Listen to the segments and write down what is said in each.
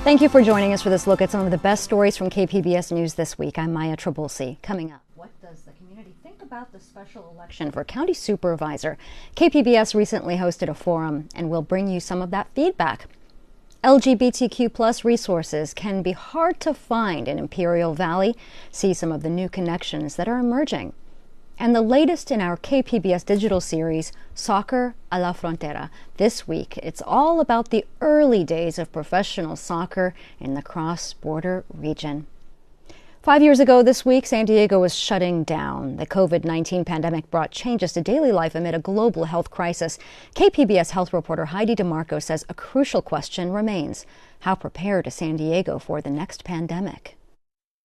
Thank you for joining us for this look at some of the best stories from KPBS News this week. I'm Maya Trabulsi. Coming up, what does the community think about the special election for county supervisor? KPBS recently hosted a forum, and we'll bring you some of that feedback. LGBTQ plus resources can be hard to find in Imperial Valley. See some of the new connections that are emerging. And the latest in our KPBS digital series, Soccer a la Frontera. This week, it's all about the early days of professional soccer in the cross-border region. 5 years ago this week, San Diego was shutting down. The COVID-19 pandemic brought changes to daily life amid a global health crisis. KPBS health reporter Heidi DeMarco says a crucial question remains. How prepared is San Diego for the next pandemic?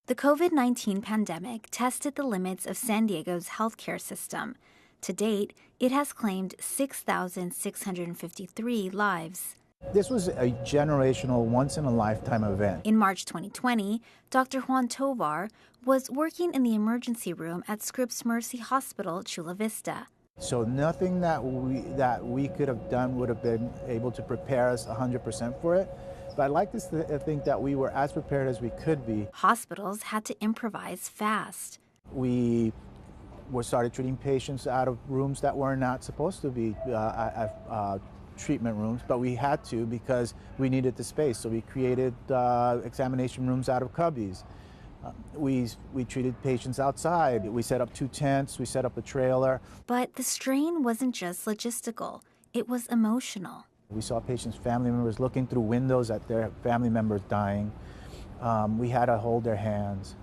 The COVID-19 pandemic tested the limits of San Diego's healthcare system. To date, it has claimed 6,653 lives. This was a generational, once-in-a-lifetime event. In March 2020, Dr. Juan Tovar was working in the emergency room at Scripps Mercy Hospital, Chula Vista. So nothing that we could have done would have been able to prepare us 100% for it. But I'd like to think that we were as prepared as we could be. Hospitals had to improvise fast. We started treating patients out of rooms that were not supposed to be treatment rooms, but we had to because we needed the space. So we created examination rooms out of cubbies. We treated patients outside. We set up 2 tents, we set up a trailer. But the strain wasn't just logistical, it was emotional. We saw patients' family members looking through windows at their family members dying. We had to hold their hands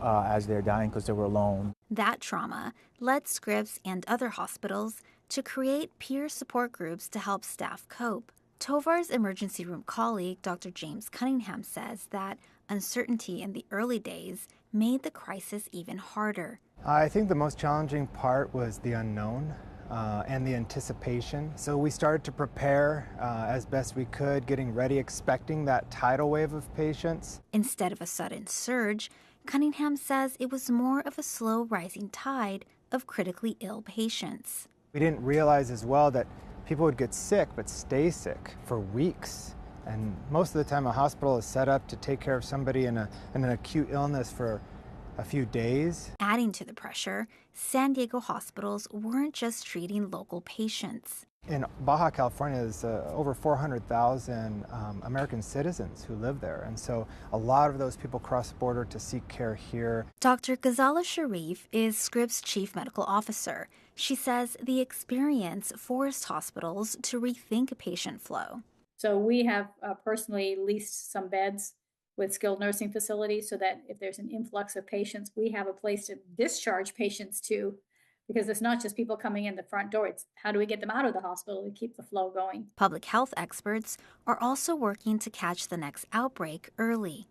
as they're dying because they were alone. That trauma led Scripps and other hospitals to create peer support groups to help staff cope. Tovar's emergency room colleague, Dr. James Cunningham, says that uncertainty in the early days made the crisis even harder. I think the most challenging part was the unknown. And the anticipation. So we started to prepare as best we could, getting ready, expecting that tidal wave of patients. Instead of a sudden surge, Cunningham says it was more of a slow rising tide of critically ill patients. We didn't realize as well that people would get sick but stay sick for weeks. And most of the time a hospital is set up to take care of somebody in an acute illness for a few days. Adding to the pressure, San Diego hospitals weren't just treating local patients. In Baja California, there's over 400,000 American citizens who live there, and so a lot of those people cross the border to seek care here. Dr. Ghazala Sharif is Scripps' chief medical officer. She says the experience forced hospitals to rethink patient flow. So we have personally leased some beds with skilled nursing facilities so that if there's an influx of patients, we have a place to discharge patients to, because it's not just people coming in the front door, it's how do we get them out of the hospital to keep the flow going. Public health experts are also working to catch the next outbreak early.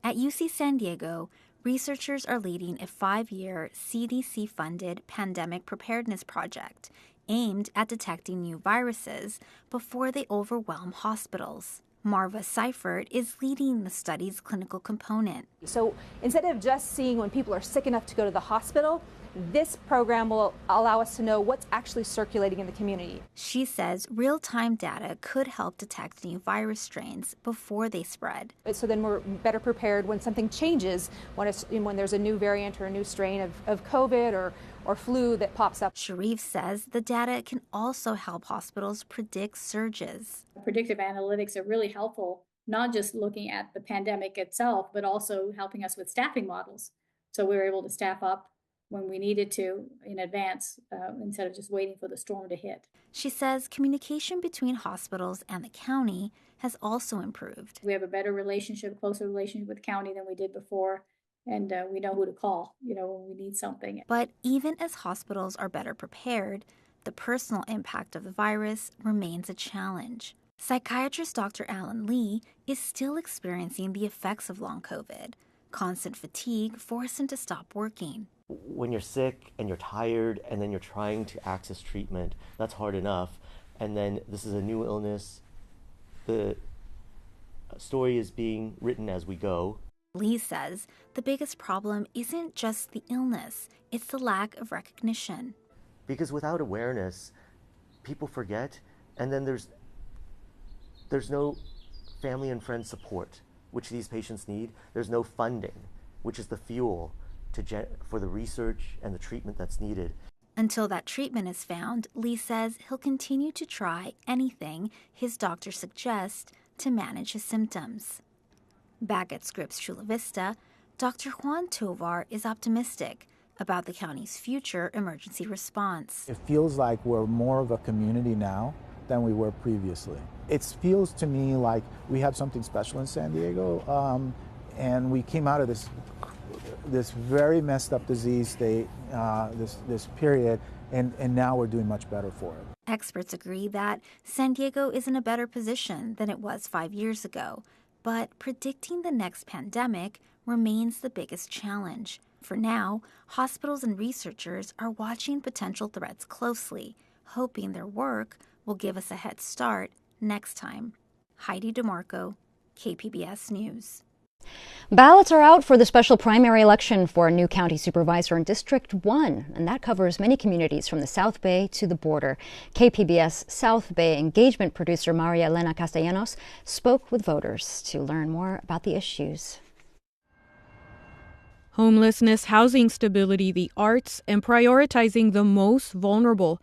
At UC San Diego, researchers are leading a 5-year CDC-funded pandemic preparedness project aimed at detecting new viruses before they overwhelm hospitals. Marva Seifert is leading the study's clinical component. So instead of just seeing when people are sick enough to go to the hospital, this program will allow us to know what's actually circulating in the community. She says real-time data could help detect new virus strains before they spread. So then we're better prepared when something changes, when there's a new variant or a new strain of COVID or flu that pops up. Sharif says the data can also help hospitals predict surges. Predictive analytics are really helpful, not just looking at the pandemic itself, but also helping us with staffing models. So we were able to staff up when we needed to in advance instead of just waiting for the storm to hit. She says communication between hospitals and the county has also improved. We have a better relationship, closer relationship with the county than we did before. And we know who to call, when we need something. But even as hospitals are better prepared, the personal impact of the virus remains a challenge. Psychiatrist Dr. Alan Lee is still experiencing the effects of long COVID. Constant fatigue forced him to stop working. When you're sick and you're tired and then you're trying to access treatment, that's hard enough. And then this is a new illness. The story is being written as we go. Lee says the biggest problem isn't just the illness, it's the lack of recognition. Because without awareness, people forget, and then there's no family and friend support. which these patients need. There's no funding, which is the fuel for the research and the treatment that's needed. Until that treatment is found, Lee says he'll continue to try anything his doctor suggests to manage his symptoms. Back at Scripps Chula Vista, Dr. Juan Tovar is optimistic about the county's future emergency response. It feels like we're more of a community now than we were previously. It feels to me like we have something special in San Diego, and we came out of this very messed up disease state, this period, and now we're doing much better for it. Experts agree that San Diego is in a better position than it was 5 years ago, but predicting the next pandemic remains the biggest challenge. For now, hospitals and researchers are watching potential threats closely, hoping their work will give us a head start next time. Heidi DeMarco, KPBS News. Ballots are out for the special primary election for a new county supervisor in District 1, and that covers many communities from the South Bay to the border. KPBS South Bay engagement producer Maria Elena Castellanos spoke with voters to learn more about the issues. Homelessness, housing stability, the arts, and prioritizing the most vulnerable.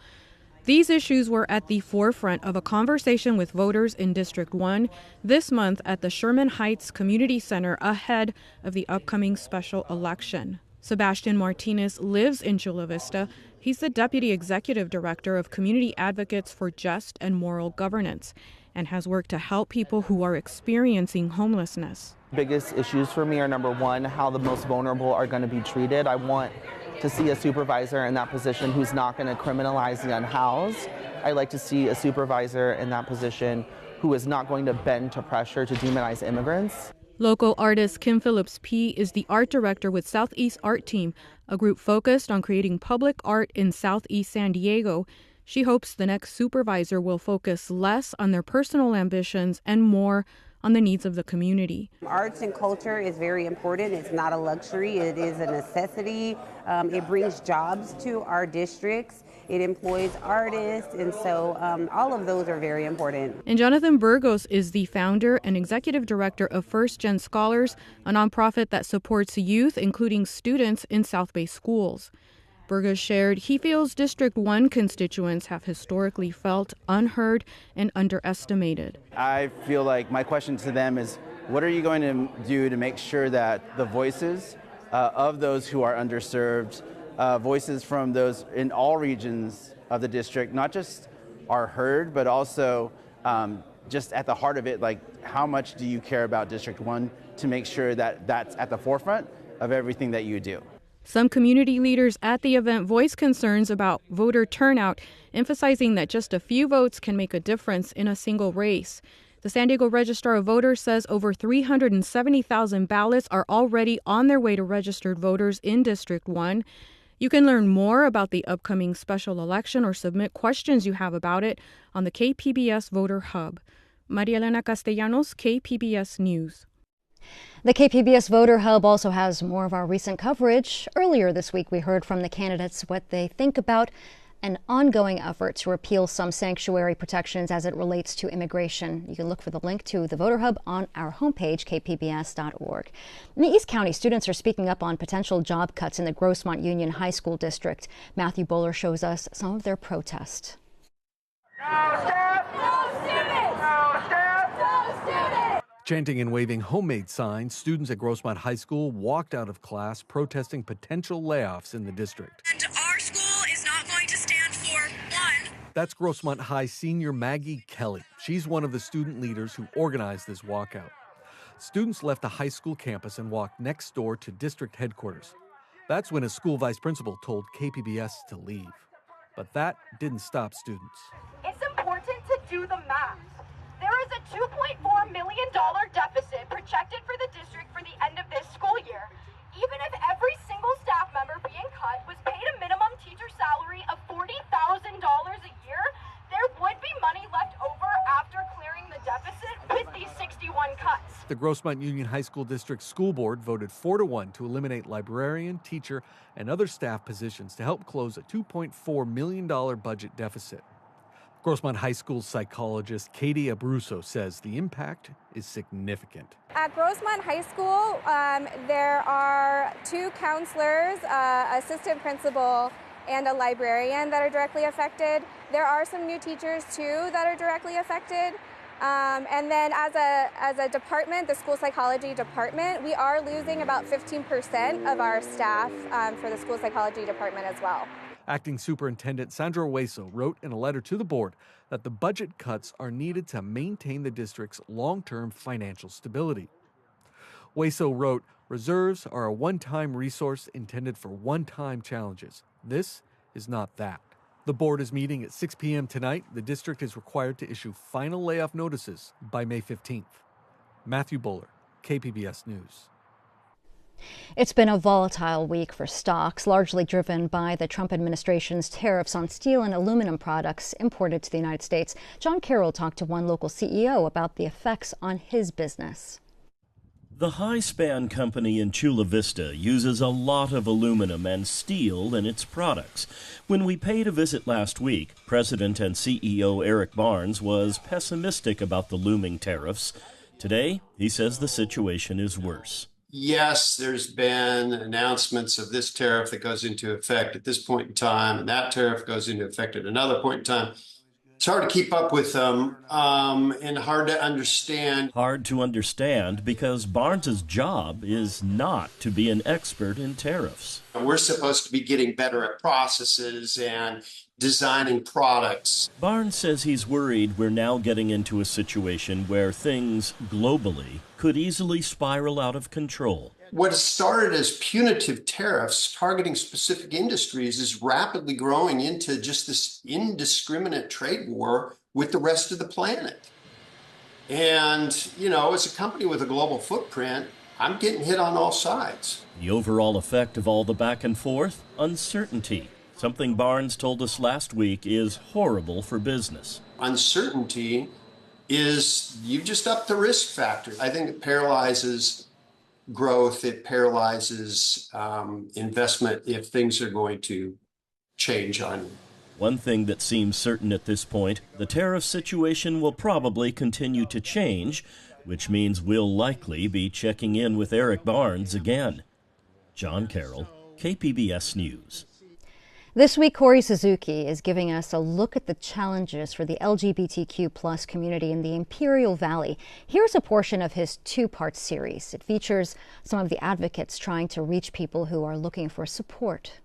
These issues were at the forefront of a conversation with voters in District 1 this month at the Sherman Heights Community Center ahead of the upcoming special election. Sebastian Martinez lives in Chula Vista. He's the Deputy Executive Director of Community Advocates for Just and Moral Governance and has worked to help people who are experiencing homelessness. Biggest issues for me are, number one, how the most vulnerable are going to be treated. I want to see a supervisor in that position who's not going to criminalize the unhoused. I like to see a supervisor in that position who is not going to bend to pressure to demonize immigrants. Local artist Kim Phillips P. is the art director with Southeast Art Team, a group focused on creating public art in Southeast San Diego. She hopes the next supervisor will focus less on their personal ambitions and more on the needs of the community. Arts and culture is very important. It's not a luxury, it is a necessity. It brings jobs to our districts. It employs artists, and so all of those are very important. And Jonathan Burgos is the founder and executive director of First Gen Scholars, a nonprofit that supports youth, including students in South Bay schools. Burgos shared he feels District 1 constituents have historically felt unheard and underestimated. I feel like my question to them is, what are you going to do to make sure that the voices of those who are underserved, voices from those in all regions of the district, not just are heard, but also just at the heart of it, like how much do you care about District 1 to make sure that that's at the forefront of everything that you do? Some community leaders at the event voiced concerns about voter turnout, emphasizing that just a few votes can make a difference in a single race. The San Diego Registrar of Voters says over 370,000 ballots are already on their way to registered voters in District 1. You can learn more about the upcoming special election or submit questions you have about it on the KPBS Voter Hub. Maria Elena Castellanos, KPBS News. The KPBS Voter Hub also has more of our recent coverage. Earlier this week, we heard from the candidates what they think about an ongoing effort to repeal some sanctuary protections as it relates to immigration. You can look for the link to the Voter Hub on our homepage, kpbs.org. In the East County, students are speaking up on potential job cuts in the Grossmont Union High School district. Matthew Bowler shows us some of their protest. No staff! No students! No staff! No students! Chanting and waving homemade signs, students at Grossmont High School walked out of class protesting potential layoffs in the district. And our school is not going to stand for one. That's Grossmont High senior Maggie Kelly. She's one of the student leaders who organized this walkout. Students left the high school campus and walked next door to district headquarters. That's when a school vice principal told KPBS to leave. But that didn't stop students. It's important to do the math. There is a $2.4 million deficit projected for the district for the end of this school year. Even if every single staff member being cut was paid a minimum teacher salary of $40,000 a year, there would be money left over after clearing the deficit with these 61 cuts. The Grossmont Union High School District School Board voted 4-1 to eliminate librarian, teacher, and other staff positions to help close a $2.4 million budget deficit. Grossmont High School psychologist Katie Abruzzo says the impact is significant. At Grossmont High School, there are 2 counselors, assistant principal, and a librarian that are directly affected. There are some new teachers too that are directly affected. And then as a department, the school psychology department, we are losing about 15% of our staff for the school psychology department as well. Acting Superintendent Sandra Hueso wrote in a letter to the board that the budget cuts are needed to maintain the district's long-term financial stability. Hueso wrote, "Reserves are a one-time resource intended for one-time challenges. This is not that." The board is meeting at 6 p.m. tonight. The district is required to issue final layoff notices by May 15th. Matthew Bowler, KPBS News. It's been a volatile week for stocks, largely driven by the Trump administration's tariffs on steel and aluminum products imported to the United States. John Carroll talked to one local CEO about the effects on his business. The high-span company in Chula Vista uses a lot of aluminum and steel in its products. When we paid a visit last week, President and CEO Eric Barnes was pessimistic about the looming tariffs. Today, he says the situation is worse. Yes, there's been announcements of this tariff that goes into effect at this point in time, and that tariff goes into effect at another point in time. It's hard to keep up with them and hard to understand. Hard to understand because Barnes's job is not to be an expert in tariffs. We're supposed to be getting better at processes and designing products. Barnes says he's worried we're now getting into a situation where things globally could easily spiral out of control. What started as punitive tariffs targeting specific industries is rapidly growing into just this indiscriminate trade war with the rest of the planet. And, as a company with a global footprint, I'm getting hit on all sides. The overall effect of all the back and forth? Uncertainty. Something Barnes told us last week is horrible for business. Uncertainty is you just up the risk factor. I think it paralyzes growth. It paralyzes investment if things are going to change on you. One thing that seems certain at this point, the tariff situation will probably continue to change, which means we'll likely be checking in with Eric Barnes again. John Carroll, KPBS News. This week, Corey Suzuki is giving us a look at the challenges for the LGBTQ plus community in the Imperial Valley. Here's a portion of his 2-part series. It features some of the advocates trying to reach people who are looking for support.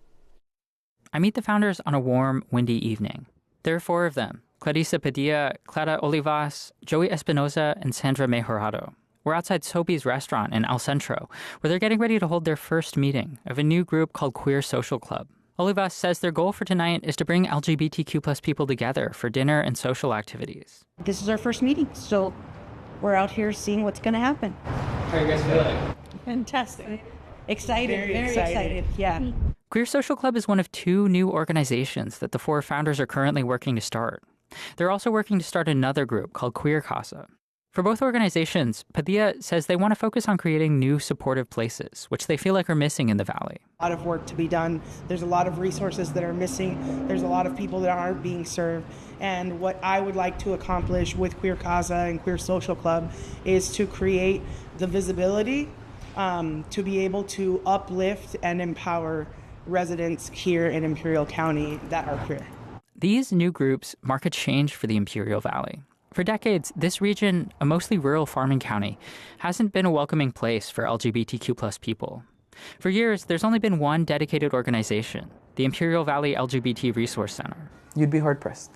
I meet the founders on a warm, windy evening. There are 4 of them: Clarissa Padilla, Clara Olivas, Joey Espinoza, and Sandra Mejorado. We're outside Sobeys restaurant in El Centro, where they're getting ready to hold their first meeting of a new group called Queer Social Club. Olivas says their goal for tonight is to bring LGBTQ plus people together for dinner and social activities. This is our first meeting, so we're out here seeing what's going to happen. How are you guys feeling? Fantastic. Excited, very excited. Yeah. Queer Social Club is one of 2 new organizations that the 4 founders are currently working to start. They're also working to start another group called Queer Casa. For both organizations, Padilla says they want to focus on creating new supportive places, which they feel like are missing in the Valley. A lot of work to be done. There's a lot of resources that are missing. There's a lot of people that aren't being served. And what I would like to accomplish with Queer Casa and Queer Social Club is to create the visibility to be able to uplift and empower residents here in Imperial County that are queer. These new groups mark a change for the Imperial Valley. For decades, this region, a mostly rural farming county, hasn't been a welcoming place for LGBTQ plus people. For years, there's only been one dedicated organization, the Imperial Valley LGBT Resource Center. You'd be hard-pressed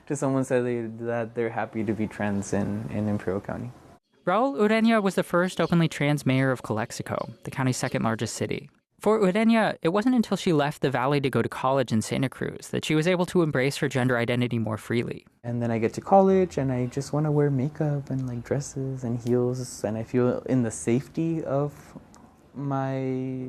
to someone say that they're happy to be trans in Imperial County. Raul Ureña was the first openly trans mayor of Calexico, the county's second largest city. For Ureña, it wasn't until she left the valley to go to college in Santa Cruz that she was able to embrace her gender identity more freely. And then I get to college and I just want to wear makeup and dresses and heels, and I feel in the safety of my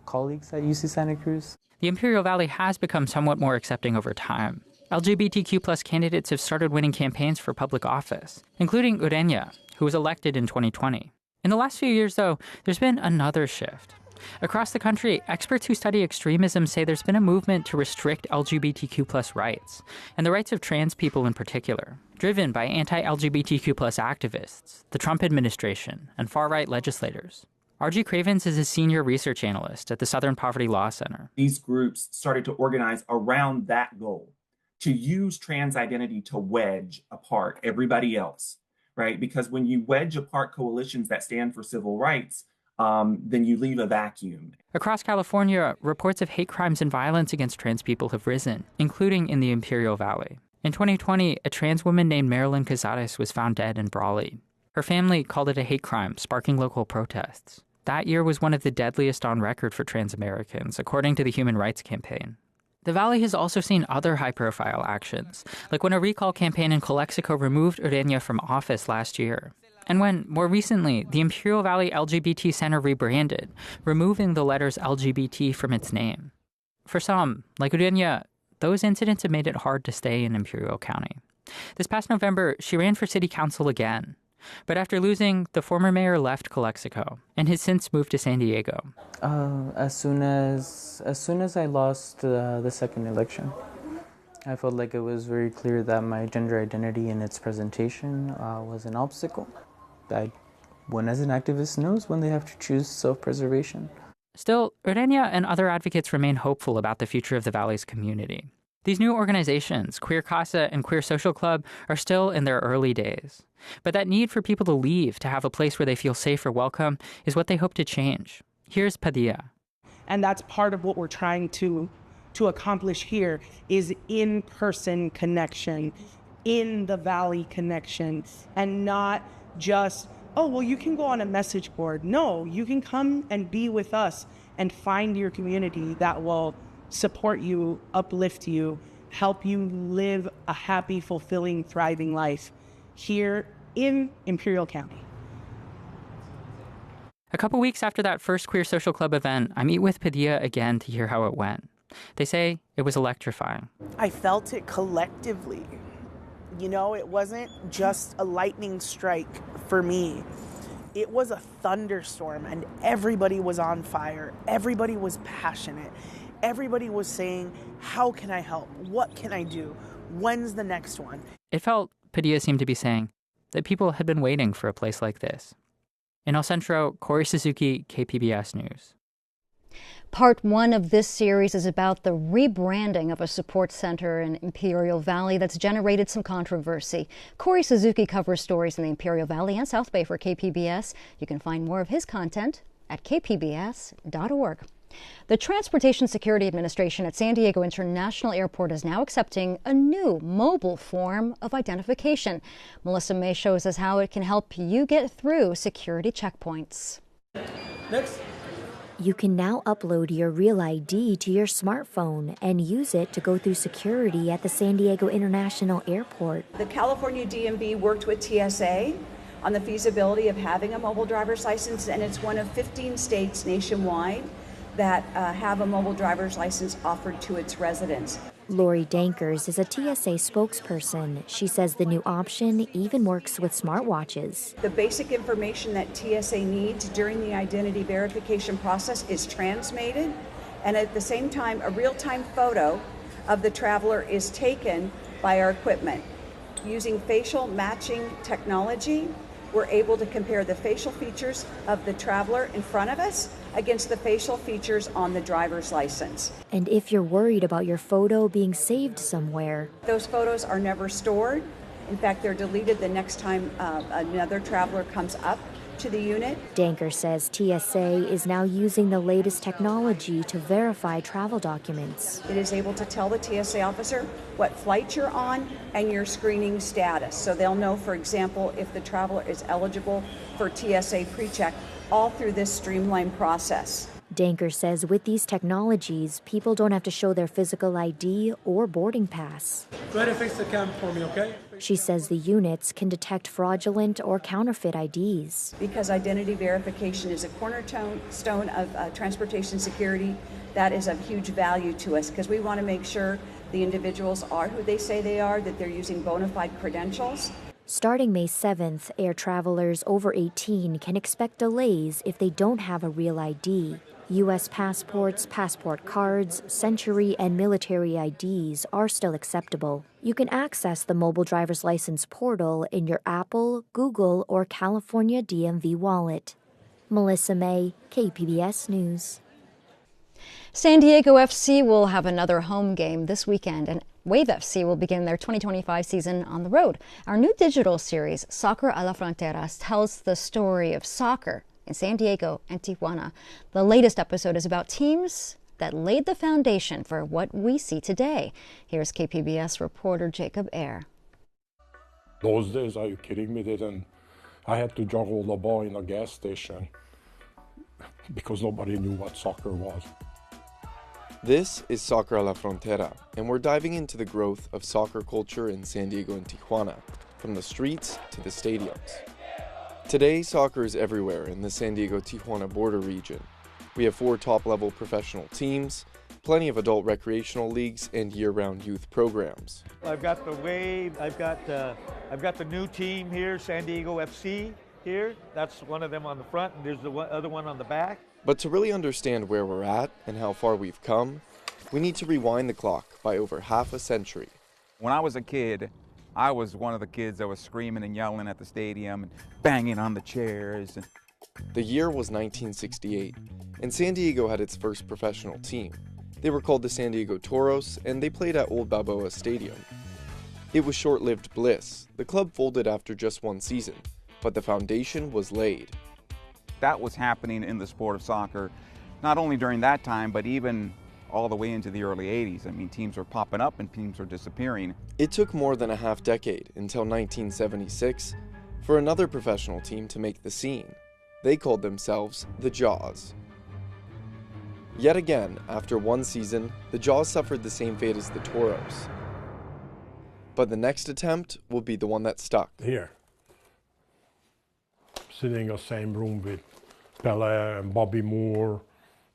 colleagues at UC Santa Cruz. The Imperial Valley has become somewhat more accepting over time. LGBTQ plus candidates have started winning campaigns for public office, including Ureña, who was elected in 2020. In the last few years, though, there's been another shift. Across the country, experts who study extremism say there's been a movement to restrict LGBTQ+ rights, and the rights of trans people in particular, driven by anti-LGBTQ+ activists, the Trump administration, and far-right legislators. R.G. Cravens is a senior research analyst at the Southern Poverty Law Center. These groups started to organize around that goal, to use trans identity to wedge apart everybody else, right? Because when you wedge apart coalitions that stand for civil rights, then you leave a vacuum. Across California, reports of hate crimes and violence against trans people have risen, including in the Imperial Valley. In 2020, a trans woman named Marilyn Cazares was found dead in Brawley. Her family called it a hate crime, sparking local protests. That year was one of the deadliest on record for trans Americans, according to the Human Rights Campaign. The Valley has also seen other high-profile actions, like when a recall campaign in Calexico removed Ureña from office last year, and when, more recently, the Imperial Valley LGBT Center rebranded, removing the letters LGBT from its name. For some, like Ureña, those incidents have made it hard to stay in Imperial County. This past November, she ran for city council again. But after losing, the former mayor left Calexico and has since moved to San Diego. As soon as I lost the second election, I felt like it was very clear that my gender identity and its presentation was an obstacle. One as an activist knows when they have to choose self-preservation. Still, Ureña and other advocates remain hopeful about the future of the Valley's community. These new organizations, Queer Casa and Queer Social Club, are still in their early days. But that need for people to leave, to have a place where they feel safe or welcome, is what they hope to change. Here's Padilla. And that's part of what we're trying to accomplish here is in-person connection, in the Valley connection, and not just, oh, well, you can go on a message board. No, you can come and be with us and find your community that will support you, uplift you, help you live a happy, fulfilling, thriving life here in Imperial County. A couple weeks after that first Queer Social Club event, I meet with Padilla again to hear how it went. They say it was electrifying. I felt it collectively. You know, it wasn't just a lightning strike for me. It was a thunderstorm, and everybody was on fire. Everybody was passionate. Everybody was saying, how can I help? What can I do? When's the next one? It felt, Padilla seemed to be saying, that people had been waiting for a place like this. In El Centro, Corey Suzuki, KPBS News. Part 1 of this series is about the rebranding of a support center in Imperial Valley that's generated some controversy. Corey Suzuki covers stories in the Imperial Valley and South Bay for KPBS. You can find more of his content at kpbs.org. The Transportation Security Administration at San Diego International Airport is now accepting a new mobile form of identification. Melissa May shows us how it can help you get through security checkpoints. Next. You can now upload your Real ID to your smartphone and use it to go through security at the San Diego International Airport. The California DMV worked with TSA on the feasibility of having a mobile driver's license, and it's one of 15 states nationwide that have a mobile driver's license offered to its residents. Lori Dankers is a TSA spokesperson. She says the new option even works with smartwatches. The basic information that TSA needs during the identity verification process is transmitted, and at the same time, a real-time photo of the traveler is taken by our equipment. Using facial matching technology, we're able to compare the facial features of the traveler in front of us against the facial features on the driver's license. And if you're worried about your photo being saved somewhere, those photos are never stored. In fact, they're deleted the next time another traveler comes up to the unit. Danker says TSA is now using the latest technology to verify travel documents. It is able to tell the TSA officer what flight you're on and your screening status. So they'll know, for example, if the traveler is eligible for TSA pre-check, all through this streamlined process. Danker says with these technologies, people don't have to show their physical ID or boarding pass. Go ahead and fix the cam for me, okay? She says the units can detect fraudulent or counterfeit IDs. Because identity verification is a cornerstone of transportation security, that is of huge value to us, because we want to make sure the individuals are who they say they are, that they're using bona fide credentials. Starting May 7th, air travelers over 18 can expect delays if they don't have a real ID. U.S. passports, passport cards, Century, and military IDs are still acceptable. You can access the mobile driver's license portal in your Apple, Google, or California DMV wallet. Melissa May, KPBS News. San Diego FC will have another home game this weekend, and Wave FC will begin their 2025 season on the road. Our new digital series, Soccer a la Frontera, tells the story of soccer in San Diego and Tijuana. The latest episode is about teams that laid the foundation for what we see today. Here's KPBS reporter Jacob Ayer. Those days, are you kidding me? I had to juggle the ball in a gas station because nobody knew what soccer was. This is Soccer a la Frontera, and we're diving into the growth of soccer culture in San Diego and Tijuana, from the streets to the stadiums. Today, soccer is everywhere in the San Diego-Tijuana border region. We have 4 top-level professional teams, plenty of adult recreational leagues, and year-round youth programs. I've got the Wave, I've got the new team here, San Diego FC here. That's one of them on the front, and there's the other one on the back. But to really understand where we're at and how far we've come, we need to rewind the clock by over half a century. When I was a kid, I was one of the kids that was screaming and yelling at the stadium and banging on the chairs. The year was 1968, and San Diego had its first professional team. They were called the San Diego Toros, and they played at Old Balboa Stadium. It was short-lived bliss. The club folded after just one season, but the foundation was laid. That was happening in the sport of soccer, not only during that time, but even all the way into the early 80s. I mean, teams were popping up and teams were disappearing. It took more than a half-decade, until 1976, for another professional team to make the scene. They called themselves the Jaws. Yet again, after one season, the Jaws suffered the same fate as the Toros. But the next attempt will be the one that stuck. Here, sitting in the same room with Pelé and Bobby Moore,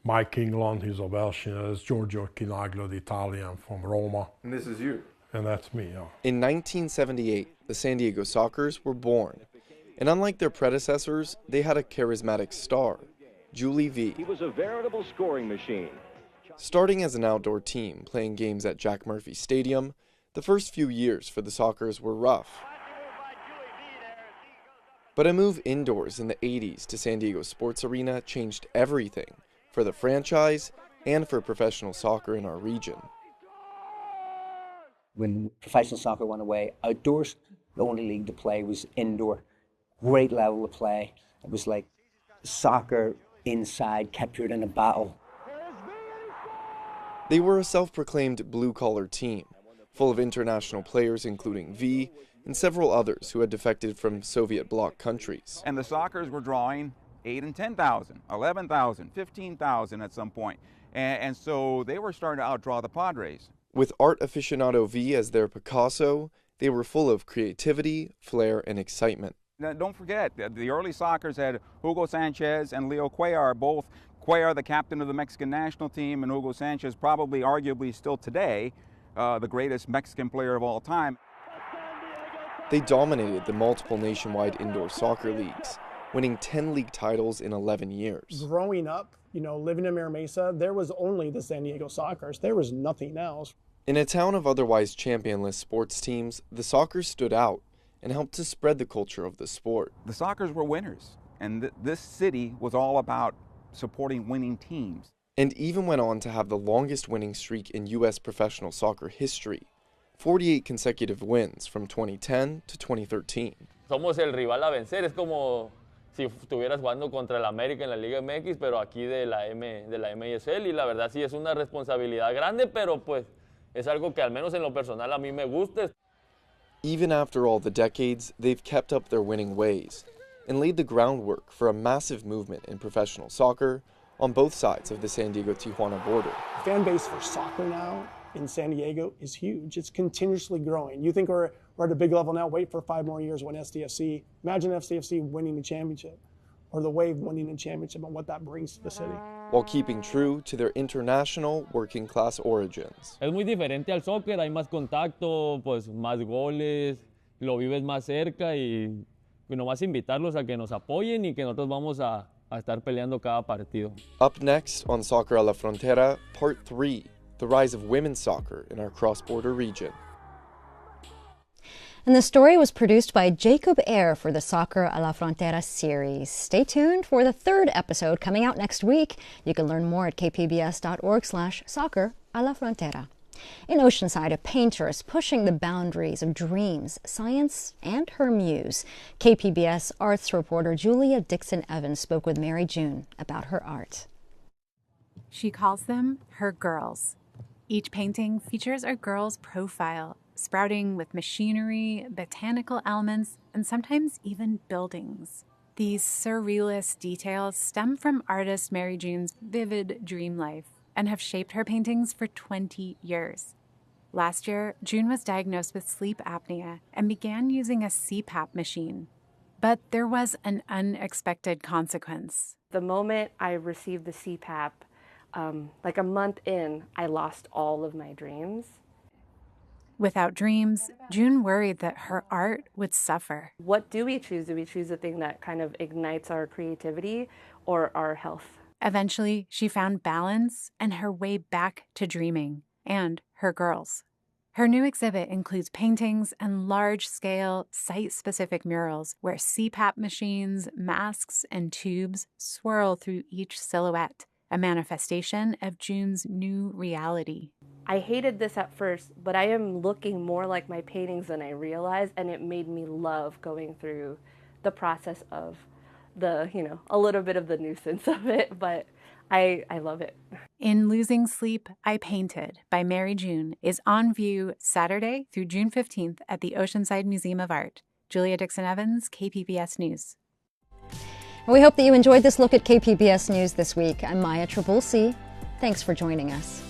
Mike England, he's a Welsh, Giorgio Chinaglia, the Italian from Roma. And this is you? And that's me, yeah. In 1978, the San Diego Sockers were born. And unlike their predecessors, they had a charismatic star, Julie V. He was a veritable scoring machine. Starting as an outdoor team, playing games at Jack Murphy Stadium, the first few years for the Sockers were rough. But a move indoors in the 80s to San Diego Sports Arena changed everything for the franchise and for professional soccer in our region. When professional soccer went away, outdoors, the only league to play was indoor. Great level of play. It was like soccer inside, captured in a battle. They were a self-proclaimed blue-collar team, full of international players including V and several others who had defected from Soviet bloc countries. And the Sockers were drawing 8 and 10,000, 11,000, 15,000 at some point. And so they were starting to outdraw the Padres. With art aficionado V as their Picasso, they were full of creativity, flair, and excitement. Now, don't forget, the early Sockers had Hugo Sanchez and Leo Cuellar, both Cuellar, the captain of the Mexican national team, and Hugo Sanchez, probably arguably still today, the greatest Mexican player of all time. They dominated the multiple nationwide indoor soccer leagues, winning 10 league titles in 11 years. Growing up, living in Mira Mesa, there was only the San Diego Sockers. There was nothing else. In a town of otherwise championless sports teams, the Sockers stood out and helped to spread the culture of the sport. The Sockers were winners, and this city was all about supporting winning teams. And even went on to have the longest winning streak in U.S. professional soccer history, 48 consecutive wins from 2010 to 2013. Somos el rival a vencer, es como si estuvieras jugando contra el América en la Liga MX, pero aquí de la MSL, y la verdad sí es una responsabilidad grande, pero pues es algo que al menos en lo personal a mí me gusta. Even after all the decades, they've kept up their winning ways and laid the groundwork for a massive movement in professional soccer on both sides of the San Diego-Tijuana border. The fan base for soccer now in San Diego is huge. It's continuously growing. You think we're at a big level now, wait for 5 more years when SDFC, imagine SDFC winning the championship, or the Wave winning the championship, and what that brings to the city. While keeping true to their international working class origins. Es muy diferente al soccer, hay más contacto, pues más goles, lo vives más cerca y nomás invitarlos a que nos apoyen y que nosotros vamos a estar peleando cada partido. Up next on Soccer a la Frontera, Part 3, the rise of women's soccer in our cross-border region. And the story was produced by Jacob Ayer for the Soccer a la Frontera series. Stay tuned for the third episode coming out next week. You can learn more at kpbs.org/soccer a la Frontera. In Oceanside, a painter is pushing the boundaries of dreams, science, and her muse. KPBS arts reporter Julia Dixon-Evans spoke with Mary June about her art. She calls them her girls. Each painting features a girl's profile, sprouting with machinery, botanical elements, and sometimes even buildings. These surrealist details stem from artist Mary June's vivid dream life and have shaped her paintings for 20 years. Last year, June was diagnosed with sleep apnea and began using a CPAP machine. But there was an unexpected consequence. The moment I received the CPAP, like a month in, I lost all of my dreams. Without dreams, June worried that her art would suffer. What do we choose? Do we choose the thing that kind of ignites our creativity or our health? Eventually, she found balance and her way back to dreaming and her girls. Her new exhibit includes paintings and large-scale, site-specific murals where CPAP machines, masks, and tubes swirl through each silhouette, a manifestation of June's new reality. I hated this at first, but I am looking more like my paintings than I realized, and it made me love going through the process of a little bit of the nuisance of it, but I love it. In Losing Sleep, I Painted by Mary June is on view Saturday through June 15th at the Oceanside Museum of Art. Julia Dixon-Evans, KPBS News. We hope that you enjoyed this look at KPBS News this week. I'm Maya Trabulsi. Thanks for joining us.